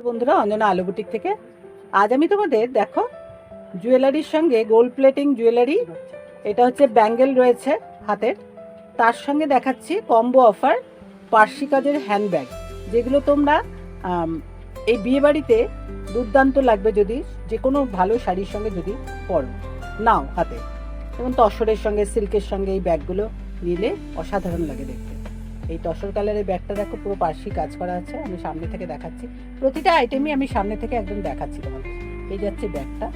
বন্ধুরা, অঞ্জনা আলু বুটিক থেকে আজ আমি তোমাদের দেখো জুয়েলারির সঙ্গে গোল্ড প্লেটিং জুয়েলারি, এটা হচ্ছে ব্যাঙ্গেল রয়েছে হাতের, তার সঙ্গে দেখাচ্ছি কম্বো অফার পার্সি কাজের হ্যান্ডব্যাগ, যেগুলো তোমরা এই বিয়েবাড়িতে দুর্দান্ত লাগবে যদি যে কোনো ভালো শাড়ির সঙ্গে যদি পরো নাও হাতে, যেমন তসরের সঙ্গে সিল্কের সঙ্গে এই ব্যাগগুলো নিলে অসাধারণ লাগে দেখতে। এই তসর কালারের ব্যাগটা দেখো, পুরো পার্সি কাজ করা আছে। আমি সামনে থেকে দেখাচ্ছি, প্রতিটা আইটেমই আমি সামনে থেকে একদম দেখাচ্ছি তোমাদের। এই যাচ্ছে ব্যাগটা,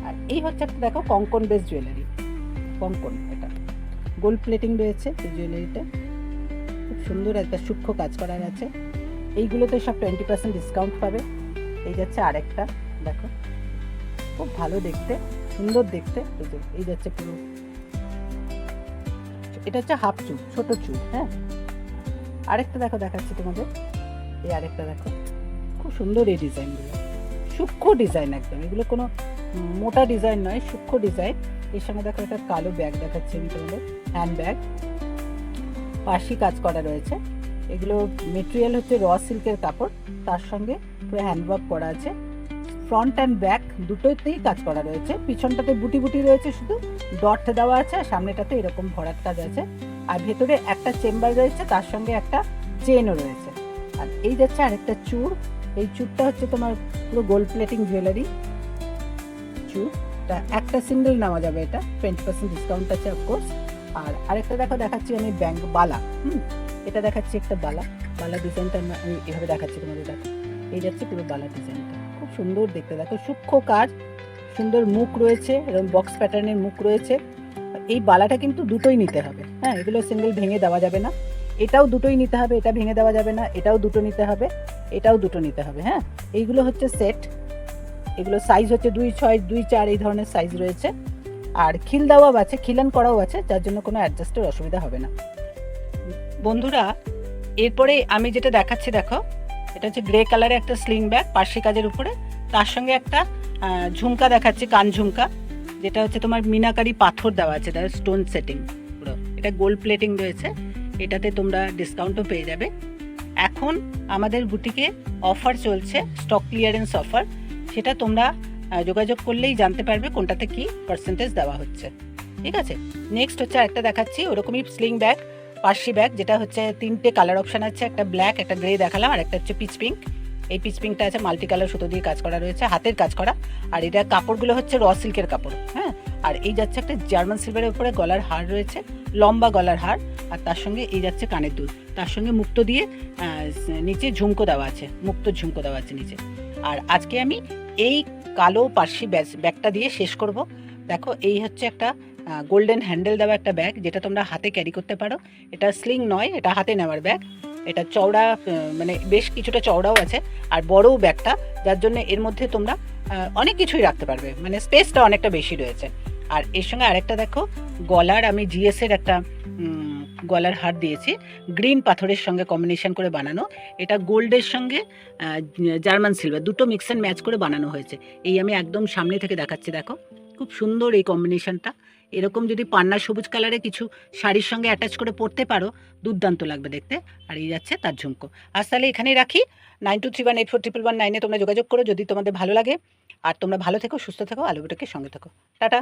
আর এই হচ্ছে একটা দেখো কঙ্কন বেস জুয়েলারি, কঙ্কন, এটা গোল্ড প্লেটিং রয়েছে এই জুয়েলারিটা, খুব সুন্দর একটা সূক্ষ্ম কাজ করা আছে। এইগুলোতে সব 20% ডিসকাউন্ট পাবে। এই যাচ্ছে আরেকটা দেখো, খুব ভালো দেখতে, সুন্দর দেখতে। এই যাচ্ছে পুরো, এটা হচ্ছে হাফ চুল, ছোট চুল। হ্যাঁ, আরেকটা দেখো দেখাচ্ছি তোমাদের, এই আরেকটা দেখো, খুব সুন্দর এই ডিজাইনগুলো, সূক্ষ্ম ডিজাইন একদম, এগুলো কোনো মোটা ডিজাইন নয়, সূক্ষ্ম ডিজাইন। এর সঙ্গে দেখো একটা কালো ব্যাগ দেখাচ্ছি আমি তোমাদের, হ্যান্ড ব্যাগ, পার্সি কাজ করা রয়েছে। এগুলো মেটেরিয়াল হচ্ছে র সিল্কের কাপড়, তার সঙ্গে পুরো হ্যান্ডওয়ার্ক করা আছে। ফ্রন্ট অ্যান্ড ব্যাক দুটোতেই কাজ করা রয়েছে। পিছনটাতে বুটি বুটি রয়েছে, শুধু ডট দেওয়া আছে, আর সামনেটাতে এরকম ভরাট কাজ আছে। আর ভেতরে একটা চেম্বার রয়েছে, তার সঙ্গে একটা চেনও রয়েছে। আর এই যাচ্ছে আরেকটা চূড়, এই চূড়টা হচ্ছে তোমার পুরো গোল্ড প্লেটিং জুয়েলারি চূড়টা, একটা সিঙ্গেল নেওয়া যাবে, এটা 20% ডিসকাউন্ট আছে অফকোর্স। আর আরেকটা দেখো দেখাচ্ছি আমি ব্যাঙ্ক বালা, এটা দেখাচ্ছি একটা বালা, বালা ডিজাইনটা আমি এভাবে দেখাচ্ছি তোমাদের। দেখো এই যাচ্ছে পুরো বালা ডিজাইনটা, খুব সুন্দর দেখতে, দেখো সূক্ষ্ম কাজ, সুন্দর মুখ রয়েছে, এরকম বক্স প্যাটার্নের মুখ রয়েছে। এই বালাটা কিন্তু দুটোই নিতে হবে, হ্যাঁ, এগুলো সিঙ্গেল ভেঙে দেওয়া যাবে না। এটাও দুটোই নিতে হবে, এটা ভেঙে দেওয়া যাবে না, এটাও দুটো নিতে হবে, এটাও দুটো নিতে হবে। হ্যাঁ, এইগুলো হচ্ছে সেট, এগুলো সাইজ হচ্ছে 2-6, 2-4 এই ধরনের সাইজ রয়েছে। আর খিল দেওয়াও আছে, খিলান করাও আছে, যার জন্য কোনো অ্যাডজাস্টের অসুবিধা হবে না। বন্ধুরা, এরপরে আমি যেটা দেখাচ্ছি দেখো, এটা হচ্ছে গ্রে কালারের একটা স্লিং ব্যাগ পার্সি কাজের উপরে, তার সঙ্গে একটা ঝুমকা দেখাচ্ছি, কান ঝুমকা, যেটা হচ্ছে তোমার মিনাকারি পাথর দেওয়া আছে, তার স্টোন সেটিং পুরো, এটা গোল্ড প্লেটিং রয়েছে। এটাতে তোমরা ডিসকাউন্টও পেয়ে যাবে। এখন আমাদের বুটিকে অফার চলছে, স্টক ক্লিয়ারেন্স অফার, সেটা তোমরা যোগাযোগ করলেই জানতে পারবে কোনটাতে কি পার্সেন্টেজ দেওয়া হচ্ছে। ঠিক আছে, নেক্সট হচ্ছে আরেকটা দেখাচ্ছি, ওরকমই স্লিং ব্যাগ পার্সি ব্যাগ, যেটা হচ্ছে 3টে কালার অপশান আছে, একটা ব্ল্যাক, একটা গ্রে দেখালাম, আর একটা হচ্ছে পিচ পিঙ্ক। এই পিচ পিঙ্কটা আছে মাল্টি কালার সুতো দিয়ে কাজ করা রয়েছে, হাতের কাজ করা, আর এটা কাপড়গুলো হচ্ছে র সিল্কের কাপড়। হ্যাঁ, আর এই যাচ্ছে একটা জার্মান সিলভারের উপরে গলার হার রয়েছে, লম্বা গলার হার, আর তার সঙ্গে এই যাচ্ছে কানের দুল, তার সঙ্গে মুক্ত দিয়ে নিচে ঝুমকো দেওয়া আছে, মুক্ত ঝুমকো দেওয়া আছে নিচে। আর আজকে আমি এই কালো পার্সি ব্যাগটা দিয়ে শেষ করব। দেখো এই হচ্ছে একটা গোল্ডেন হ্যান্ডেল দেওয়া একটা ব্যাগ, যেটা তোমরা হাতে ক্যারি করতে পারো। এটা স্লিং নয়, এটা হাতে নেওয়ার ব্যাগ। এটা চওড়া, মানে বেশ কিছুটা চওড়াও আছে, আর বড়ও ব্যাগটা, যার জন্য এর মধ্যে তোমরা অনেক কিছুই রাখতে পারবে, মানে স্পেসটা অনেকটা বেশি রয়েছে। আর এর সঙ্গে আরেকটা দেখো, গলার আমি জিএস এর একটা গলার হার দিয়েছি, গ্রিন পাথরের সঙ্গে কম্বিনেশন করে বানানো। এটা গোল্ডের সঙ্গে জার্মান সিলভার দুটো মিক্স অ্যান্ড ম্যাচ করে বানানো হয়েছে। এই আমি একদম সামনে থেকে দেখাচ্ছি, দেখো খুব সুন্দর এই কম্বিনেশনটা। এরকম যদি পান্না সবুজ কালারে কিছু শাড়ির সঙ্গে অ্যাটাচ করে পরতে পারো, দুর্দান্ত লাগবে দেখতে। আর এই যাচ্ছে তার ঝুমকো। আজ তাহলে এখানেই রাখি, 9231841119 তোমরা যোগাযোগ করো যদি তোমাদের ভালো লাগে। আর তোমরা ভালো থেকো, সুস্থ থেকো, আলু বুটিকের সঙ্গে থেকো। টাটা।